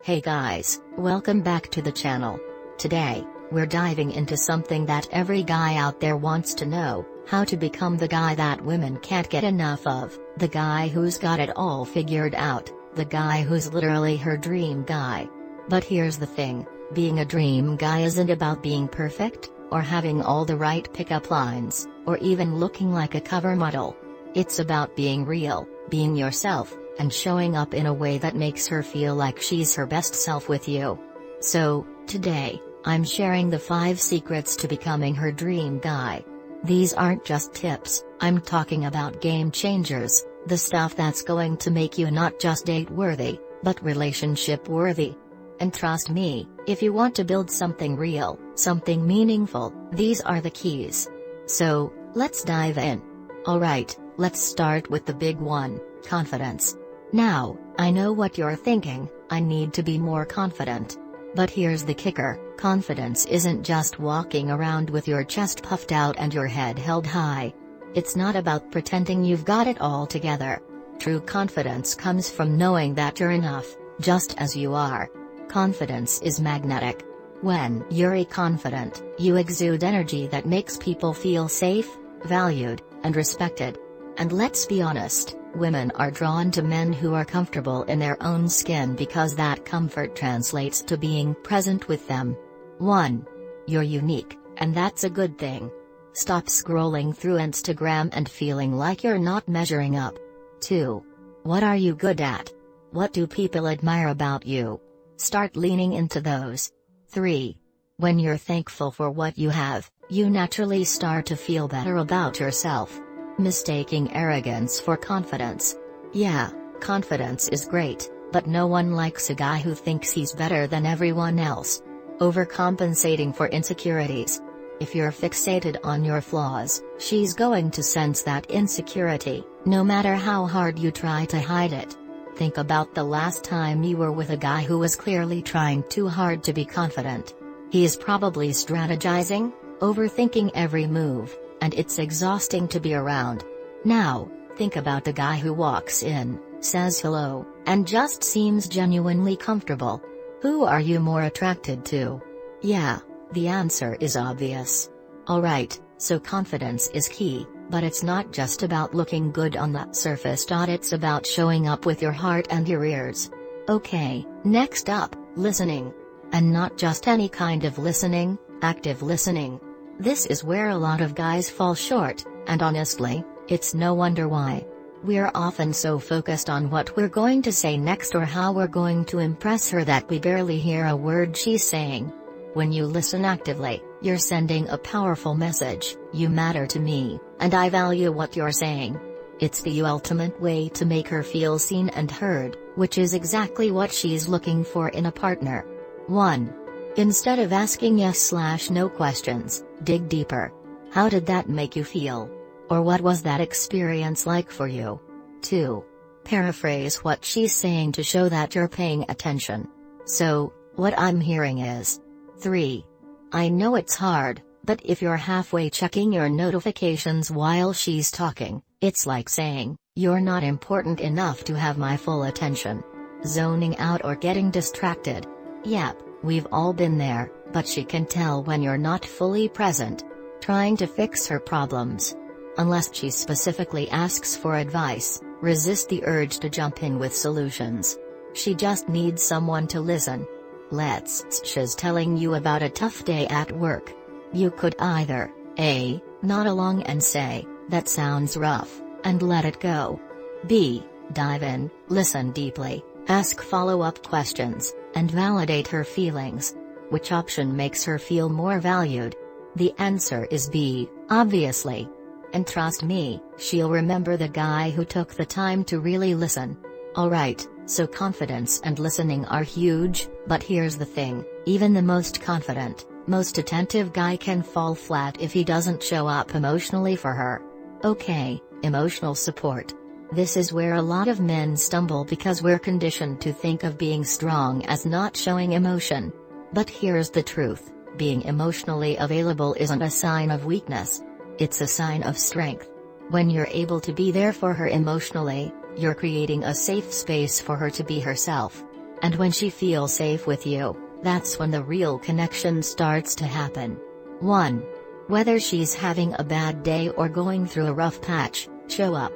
Hey guys, welcome back to the channel. Today, we're diving into something that every guy out there wants to know: how to become the guy that women can't get enough of, the guy who's got it all figured out, the guy who's literally her dream guy. But here's the thing, being a dream guy isn't about being perfect, or having all the right pickup lines, or even looking like a cover model. It's about being real, being yourself, and showing up in a way that makes her feel like she's her best self with you. So, today, I'm sharing the 5 secrets to becoming her dream guy. These aren't just tips, I'm talking about game changers, the stuff that's going to make you not just date-worthy, but relationship-worthy. And trust me, if you want to build something real, something meaningful, these are the keys. So, let's dive in. Alright, let's start with the big one: confidence. Now, I know what you're thinking, I need to be more confident. But here's the kicker: confidence isn't just walking around with your chest puffed out and your head held high. It's not about pretending you've got it all together. True confidence comes from knowing that you're enough, just as you are. Confidence is magnetic. When you're confident, you exude energy that makes people feel safe, valued, and respected. And let's be honest, women are drawn to men who are comfortable in their own skin because that comfort translates to being present with them. 1. You're unique, and that's a good thing. Stop scrolling through Instagram and feeling like you're not measuring up. 2. What are you good at? What do people admire about you? Start leaning into those. 3. When you're thankful for what you have, you naturally start to feel better about yourself. Mistaking arrogance for confidence. Yeah, confidence is great, but no one likes a guy who thinks he's better than everyone else. Overcompensating for insecurities. If you're fixated on your flaws, she's going to sense that insecurity, no matter how hard you try to hide it. Think about the last time you were with a guy who was clearly trying too hard to be confident. He is probably strategizing, overthinking every move, and it's exhausting to be around. Now, think about the guy who walks in, says hello, and just seems genuinely comfortable. Who are you more attracted to? Yeah, the answer is obvious. Alright, so confidence is key, but it's not just about looking good on the surface. It's about showing up with your heart and your ears. Okay, next up, listening. And not just any kind of listening, active listening. This is where a lot of guys fall short, and honestly, it's no wonder why. We're often so focused on what we're going to say next or how we're going to impress her that we barely hear a word she's saying. When you listen actively, you're sending a powerful message: you matter to me, and I value what you're saying. It's the ultimate way to make her feel seen and heard, which is exactly what she's looking for in a partner. 1. Instead of asking yes/no questions, dig deeper. How did that make you feel? Or what was that experience like for you? 2. Paraphrase what she's saying to show that you're paying attention. So, what I'm hearing is. 3. I know it's hard, but if you're halfway checking your notifications while she's talking, it's like saying, "You're not important enough to have my full attention." Zoning out or getting distracted. Yep. We've all been there, but she can tell when you're not fully present. Trying to fix her problems. Unless she specifically asks for advice, resist the urge to jump in with solutions. She just needs someone to listen. She's telling you about a tough day at work. You could either A. nod along and say, "That sounds rough," and let it go. B. Dive in, listen deeply, ask follow-up questions, and validate her feelings. Which option makes her feel more valued? The answer is B, obviously. And trust me, she'll remember the guy who took the time to really listen. Alright, so confidence and listening are huge, but here's the thing: even the most confident, most attentive guy can fall flat if he doesn't show up emotionally for her. Okay, emotional support. This is where a lot of men stumble because we're conditioned to think of being strong as not showing emotion. But here's the truth: being emotionally available isn't a sign of weakness. It's a sign of strength. When you're able to be there for her emotionally, you're creating a safe space for her to be herself. And when she feels safe with you, that's when the real connection starts to happen. 1. Whether she's having a bad day or going through a rough patch, show up.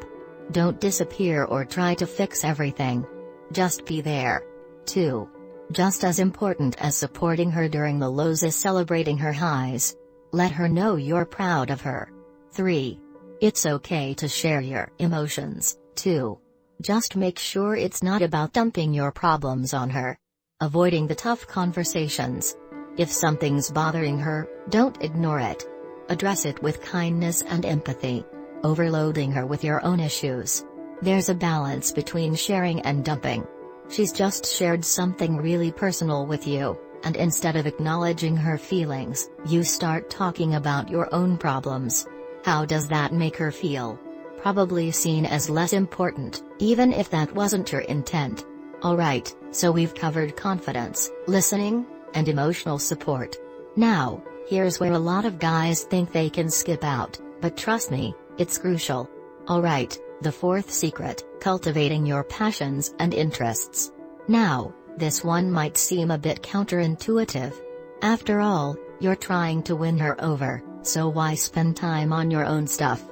Don't disappear or try to fix everything. Just be there. 2. Just as important as supporting her during the lows is celebrating her highs. Let her know you're proud of her. 3. It's okay to share your emotions, too. Just make sure it's not about dumping your problems on her. Avoiding the tough conversations. If something's bothering her, don't ignore it. Address it with kindness and empathy. Overloading her with your own issues. There's a balance between sharing and dumping. She's just shared something really personal with you, and instead of acknowledging her feelings, you start talking about your own problems. How does that make her feel? Probably seen as less important, even if that wasn't your intent. Alright, so we've covered confidence, listening, and emotional support. Now, here's where a lot of guys think they can skip out, but trust me, it's crucial. Alright, the 4th secret, cultivating your passions and interests. Now, this one might seem a bit counterintuitive. After all, you're trying to win her over, so why spend time on your own stuff?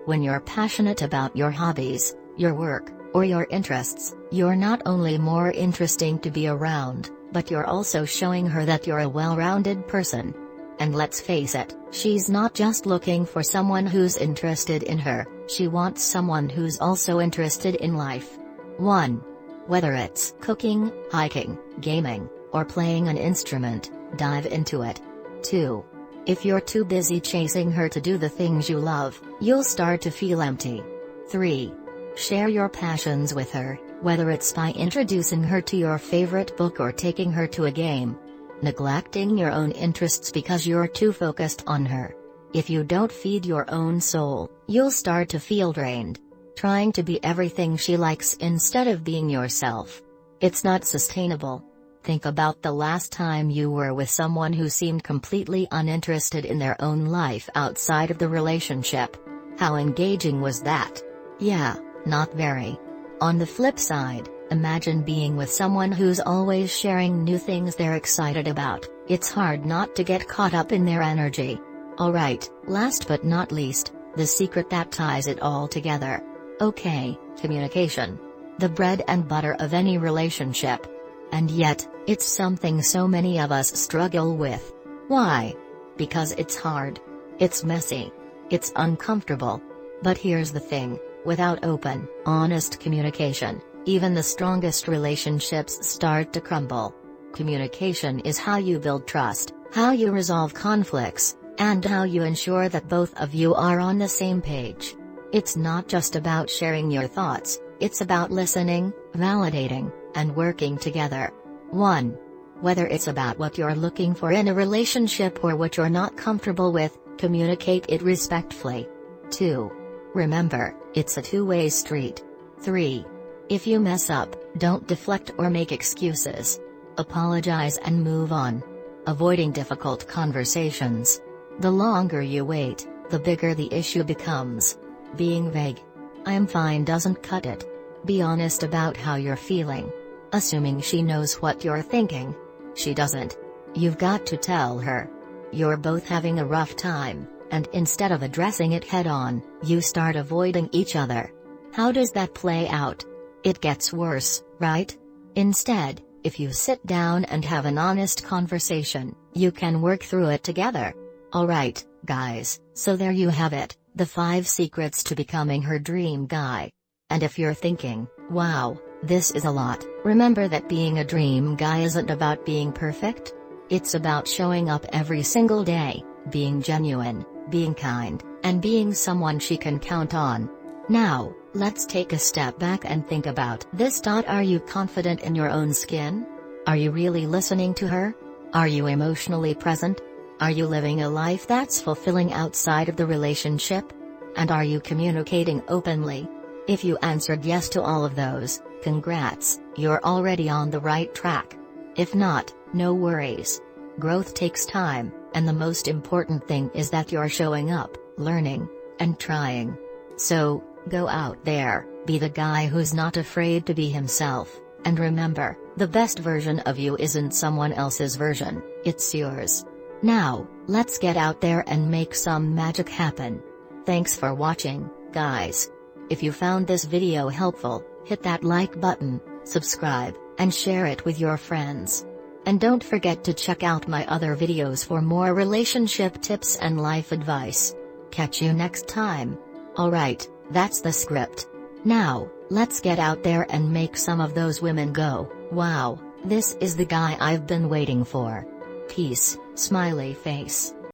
When you're passionate about your hobbies, your work, or your interests, you're not only more interesting to be around, but you're also showing her that you're a well-rounded person. And let's face it, she's not just looking for someone who's interested in her, she wants someone who's also interested in life. 1. Whether it's cooking, hiking, gaming, or playing an instrument, dive into it. 2. If you're too busy chasing her to do the things you love, you'll start to feel empty. 3. Share your passions with her, whether it's by introducing her to your favorite book or taking her to a game. Neglecting your own interests because you're too focused on her. If you don't feed your own soul, you'll start to feel drained. Trying to be everything she likes instead of being yourself. It's not sustainable. Think about the last time you were with someone who seemed completely uninterested in their own life outside of the relationship. How engaging was that? Yeah, not very. On the flip side, imagine being with someone who's always sharing new things they're excited about. It's hard not to get caught up in their energy. Alright, last but not least, the secret that ties it all together. Okay, communication. The bread and butter of any relationship. And yet, it's something so many of us struggle with. Why? Because it's hard. It's messy. It's uncomfortable. But here's the thing, without open, honest communication, even the strongest relationships start to crumble. Communication is how you build trust, how you resolve conflicts, and how you ensure that both of you are on the same page. It's not just about sharing your thoughts, it's about listening, validating, and working together. 1. Whether it's about what you're looking for in a relationship or what you're not comfortable with, communicate it respectfully. 2. Remember, it's a two-way street. 3. If you mess up, don't deflect or make excuses. Apologize and move on. Avoiding difficult conversations. The longer you wait, the bigger the issue becomes. Being vague, "I'm fine" doesn't cut it. Be honest about how you're feeling. Assuming she knows what you're thinking. She doesn't. You've got to tell her. You're both having a rough time, and instead of addressing it head-on, you start avoiding each other. How does that play out? It gets worse, right? Instead, if you sit down and have an honest conversation, you can work through it together. Alright, guys, so there you have it, the 5 secrets to becoming her dream guy. And if you're thinking, wow, this is a lot, remember that being a dream guy isn't about being perfect. It's about showing up every single day, being genuine, being kind, and being someone she can count on. Now, let's take a step back and think about this. Are you confident in your own skin? Are you really listening to her? Are you emotionally present? Are you living a life that's fulfilling outside of the relationship? And are you communicating openly? If you answered yes to all of those, congrats, you're already on the right track. If not, no worries. Growth takes time, and the most important thing is that you're showing up, learning, and trying. So, go out there, be the guy who's not afraid to be himself, and remember, The best version of you isn't someone else's version, it's yours. Now, let's get out there and make some magic happen. Thanks for watching, guys. If you found this video helpful, hit that like button, subscribe, and share it with your friends. And don't forget to check out my other videos for more relationship tips and life advice. Catch you next time. Alright, that's the script. Now, let's get out there and make some of those women go, wow, this is the guy I've been waiting for. Peace, smiley face.